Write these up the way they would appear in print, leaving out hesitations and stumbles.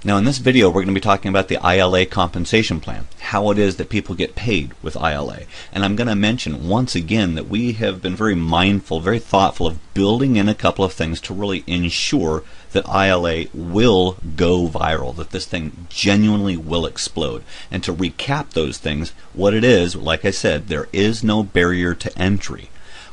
Now in this video we're going to be talking about the iLA compensation plan, how it is that people get paid with iLA. And I'm going to mention once again that we have been very mindful, very thoughtful of building in a couple of things to really ensure that iLA will go viral, that this thing genuinely will explode. And to recap those things, what it is, like I said, there is no barrier to entry.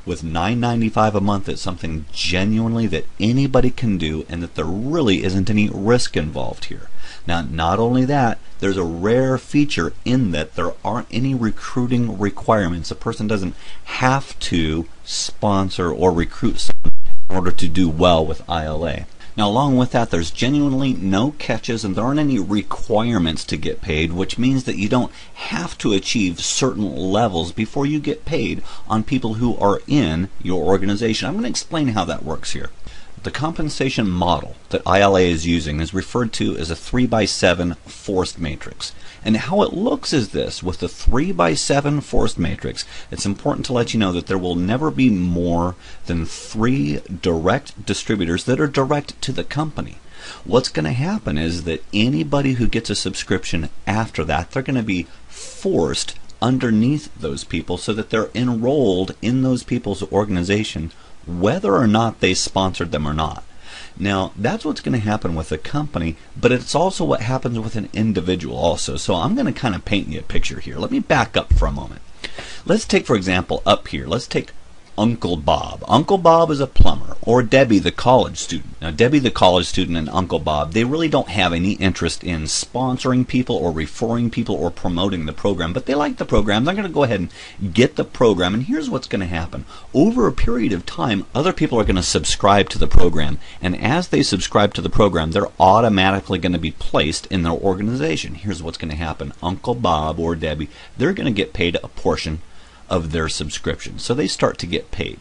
With $9.95 a month, it's something genuinely that anybody can do and that there really isn't any risk involved here. Now, not only that, there's a rare feature in that there aren't any recruiting requirements. A person doesn't have to sponsor or recruit someone in order to do well with iLA. Now, along with that, there's genuinely no catches and there aren't any requirements to get paid, which means that you don't have to achieve certain levels before you get paid on people who are in your organization. I'm going to explain how that works here. The compensation model that iLA is using is referred to as a 3x7 forced matrix. And how it looks is this: with the 3x7 forced matrix, it's important to let you know that there will never be more than 3 direct distributors that are direct to the company. What's going to happen is that anybody who gets a subscription after that, they're going to be forced underneath those people so that they're enrolled in those people's organization, whether or not they sponsored them or not. Now, that's what's going to happen with a company, but it's also what happens with an individual also. So I'm going to kind of paint you a picture here. Let me back up for a moment. Let's take, for example, up here, let's take Uncle Bob. Uncle Bob is a plumber, or Debbie the college student. Now, Debbie the college student and Uncle Bob, they really don't have any interest in sponsoring people or referring people or promoting the program, but they like the program. They're going to go ahead and get the program, and here's what's going to happen. Over a period of time, other people are going to subscribe to the program, and as they subscribe to the program, they're automatically going to be placed in their organization. Here's what's going to happen. Uncle Bob or Debbie, they're going to get paid a portion of their subscription. So they start to get paid.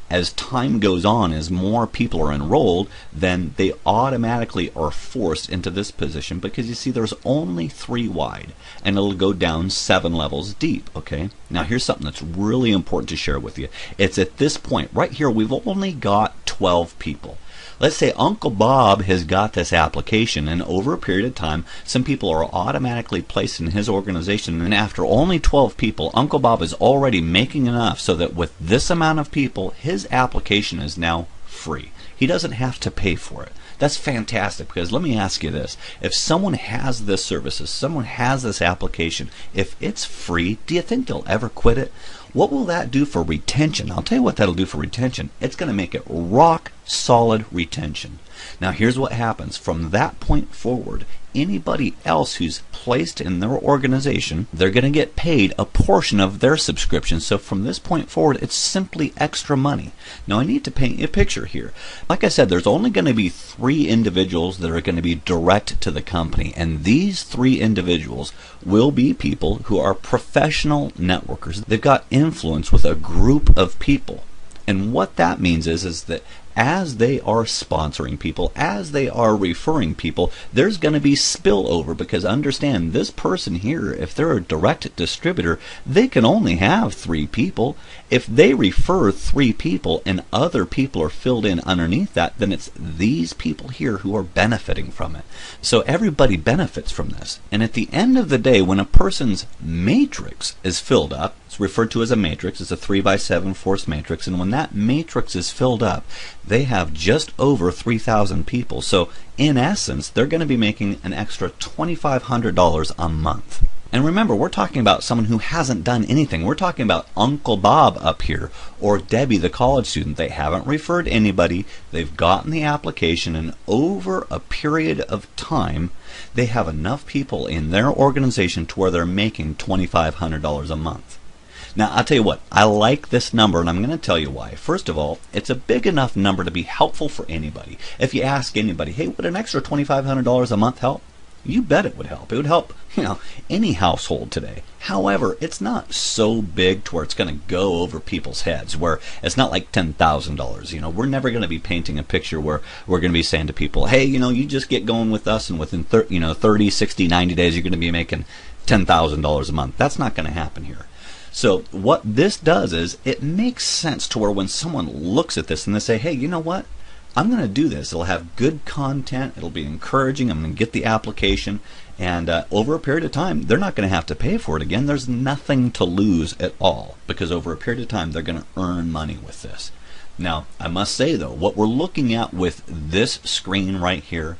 As time goes on, as more people are enrolled, then they automatically are forced into this position because you see there's only 3 wide and it'll go down 7 levels deep. Okay, now here's something that's really important to share with you. It's at this point right here we've only got 12 people. Let's say Uncle Bob has got this application, and over a period of time, some people are automatically placed in his organization, and after only 12 people, Uncle Bob is already making enough so that with this amount of people, his application is now free. He doesn't have to pay for it. That's fantastic, because let me ask you this. If someone has this service, if someone has this application, if it's free, do you think they'll ever quit it? What will that do for retention? I'll tell you what that'll do for retention. It's going to make it rock solid retention. Now here's what happens. From that point forward, anybody else who's placed in their organization, they're going to get paid a portion of their subscription. So from this point forward, it's simply extra money. Now I need to paint you a picture here. Like I said, there's only going to be 3 individuals that are going to be direct to the company, and these 3 individuals will be people who are professional networkers. They've got influence with a group of people. And what that means is that as they are sponsoring people, as they are referring people, there's going to be spillover, because understand, this person here, if they're a direct distributor, they can only have 3 people. If they refer 3 people and other people are filled in underneath that, then it's these people here who are benefiting from it. So everybody benefits from this. And at the end of the day, when a person's matrix is filled up, it's referred to as a matrix, it's a 3x7 forced matrix, and when that matrix is filled up, they have just over 3,000 people. So in essence, they're going to be making an extra $2,500 a month. And remember, we're talking about someone who hasn't done anything. We're talking about Uncle Bob up here, or Debbie the college student. They haven't referred anybody. They've gotten the application, and over a period of time, they have enough people in their organization to where they're making $2,500 a month. Now, I'll tell you what, I like this number, and I'm going to tell you why. First of all, it's a big enough number to be helpful for anybody. If you ask anybody, hey, would an extra $2,500 a month help? You bet it would help. It would help, any household today. However, it's not so big to where it's going to go over people's heads, where it's not like $10,000. We're never going to be painting a picture where we're going to be saying to people, hey, you just get going with us, and within 30, 60, 90 days, you're going to be making $10,000 a month. That's not going to happen here. So what this does is it makes sense to where when someone looks at this and they say, hey, you know what? I'm going to do this. It'll have good content. It'll be encouraging. I'm going to get the application. And over a period of time, they're not going to have to pay for it again. There's nothing to lose at all, because over a period of time, they're going to earn money with this. Now, I must say, though, what we're looking at with this screen right here,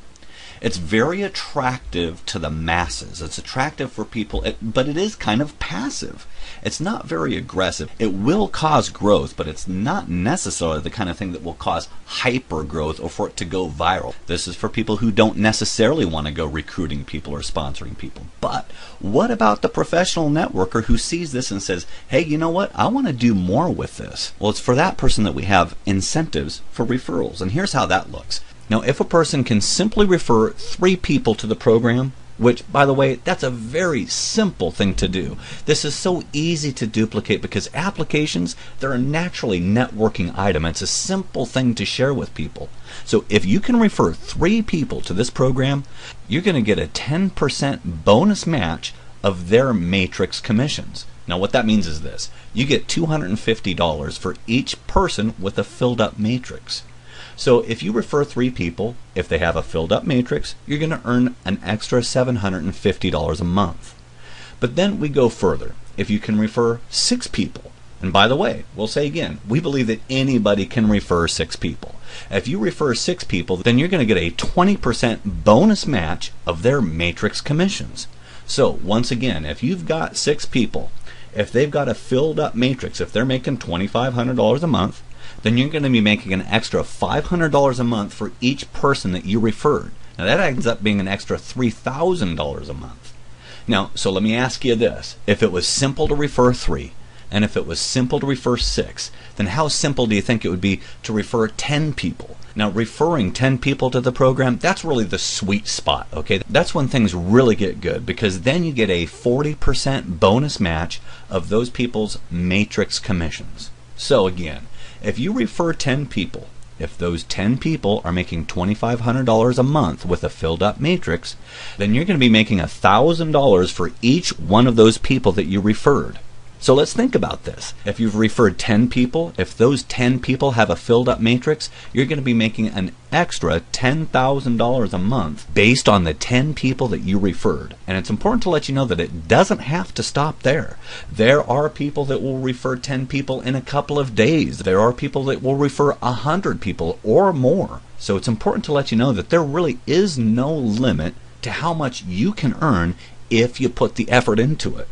it's very attractive to the masses. It's attractive for people, but it is kind of passive. It's not very aggressive. It will cause growth, but it's not necessarily the kind of thing that will cause hyper growth or for it to go viral. This is for people who don't necessarily want to go recruiting people or sponsoring people. But what about the professional networker who sees this and says, hey, you know what? I want to do more with this. Well, it's for that person that we have incentives for referrals. And here's how that looks. Now, if a person can simply refer 3 people to the program, which, by the way, that's a very simple thing to do. This is so easy to duplicate because applications, they're a naturally networking item. It's a simple thing to share with people. So if you can refer 3 people to this program, you're going to get a 10% bonus match of their matrix commissions. Now, what that means is this. You get $250 for each person with a filled up matrix. So if you refer 3 people, if they have a filled up matrix, you're going to earn an extra $750 a month. But then we go further. If you can refer 6 people, and by the way, we'll say again, we believe that anybody can refer 6 people. If you refer 6 people, then you're going to get a 20% bonus match of their matrix commissions. So once again, if you've got 6 people, if they've got a filled up matrix, if they're making $2,500 a month, then you're going to be making an extra $500 a month for each person that you referred. Now that ends up being an extra $3,000 a month. Now, so let me ask you this. If it was simple to refer 3, and if it was simple to refer 6, then how simple do you think it would be to refer 10 people? Now, referring 10 people to the program, that's really the sweet spot, okay? That's when things really get good, because then you get a 40% bonus match of those people's matrix commissions. So again, if you refer 10 people, if those 10 people are making $2,500 a month with a filled up matrix, then you're going to be making $1,000 for each one of those people that you referred. So let's think about this. If you've referred 10 people, if those 10 people have a filled up matrix, you're going to be making an extra $10,000 a month based on the 10 people that you referred. And it's important to let you know that it doesn't have to stop there. There are people that will refer 10 people in a couple of days. There are people that will refer 100 people or more. So it's important to let you know that there really is no limit to how much you can earn if you put the effort into it.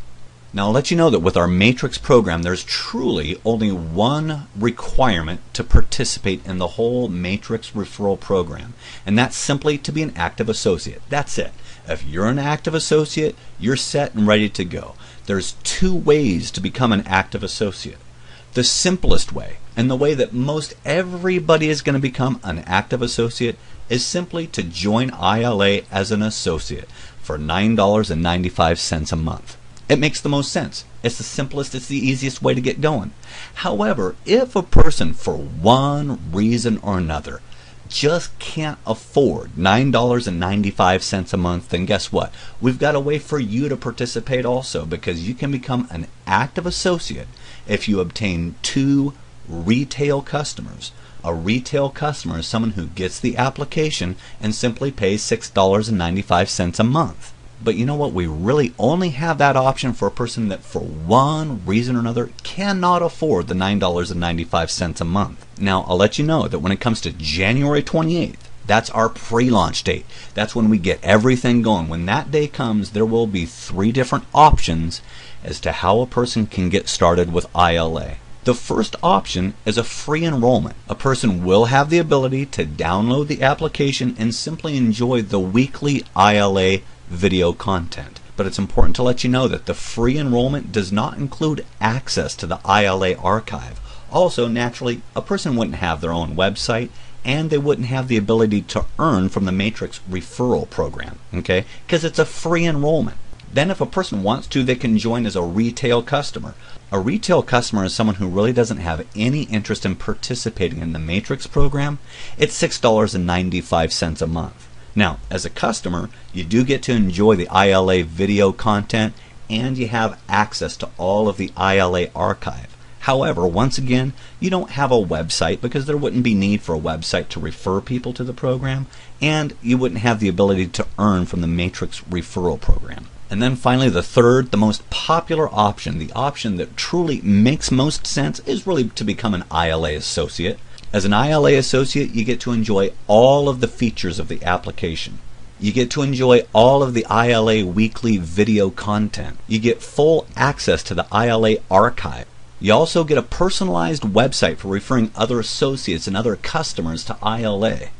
Now, I'll let you know that with our Matrix program, there's truly only one requirement to participate in the whole Matrix referral program, and that's simply to be an active associate. That's it. If you're an active associate, you're set and ready to go. There's 2 ways to become an active associate. The simplest way, and the way that most everybody is going to become an active associate, is simply to join iLA as an associate for $9.95 a month. It makes the most sense. It's the simplest, it's the easiest way to get going. However, if a person, for one reason or another, just can't afford $9.95 a month, then guess what? We've got a way for you to participate also, because you can become an active associate if you obtain 2 retail customers. A retail customer is someone who gets the application and simply pays $6.95 a month. But you know what? We really only have that option for a person that for one reason or another cannot afford the $9.95 a month. Now, I'll let you know that when it comes to January 28th, that's our pre-launch date. That's when we get everything going. When that day comes, there will be 3 different options as to how a person can get started with iLA. The first option is a free enrollment. A person will have the ability to download the application and simply enjoy the weekly iLA video content. But it's important to let you know that the free enrollment does not include access to the iLA archive. Also, naturally, a person wouldn't have their own website, and they wouldn't have the ability to earn from the Matrix referral program, okay? Because it's a free enrollment. Then if a person wants to, they can join as a retail customer. A retail customer is someone who really doesn't have any interest in participating in the Matrix program. It's $6.95 a month. Now, as a customer, you do get to enjoy the iLA video content, and you have access to all of the iLA archive. However, once again, you don't have a website because there wouldn't be need for a website to refer people to the program, and you wouldn't have the ability to earn from the Matrix referral program. And then finally, the third, the most popular option, the option that truly makes most sense, is really to become an iLA associate. As an iLA associate, you get to enjoy all of the features of the application. You get to enjoy all of the iLA weekly video content. You get full access to the iLA archive. You also get a personalized website for referring other associates and other customers to iLA.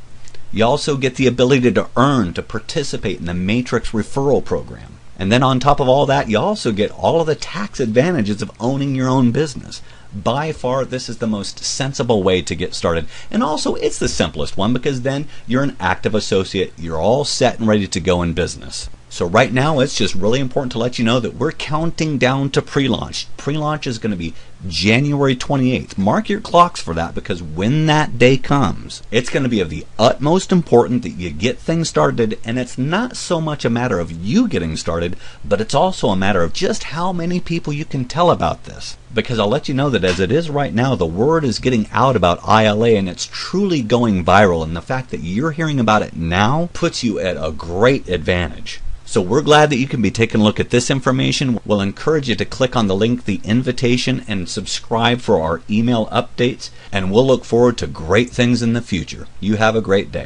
You also get the ability to earn to participate in the Matrix referral program. And then on top of all that, you also get all of the tax advantages of owning your own business. By far, this is the most sensible way to get started. And also, it's the simplest one because then you're an active associate. You're all set and ready to go in business. So right now, it's just really important to let you know that we're counting down to pre-launch. Pre-launch is going to be January 28th. Mark your clocks for that because when that day comes, it's going to be of the utmost importance that you get things started. And it's not so much a matter of you getting started, but it's also a matter of just how many people you can tell about this. Because I'll let you know that as it is right now, the word is getting out about iLA and it's truly going viral. And the fact that you're hearing about it now puts you at a great advantage. So we're glad that you can be taking a look at this information. We'll encourage you to click on the link, the invitation, and subscribe for our email updates. And we'll look forward to great things in the future. You have a great day.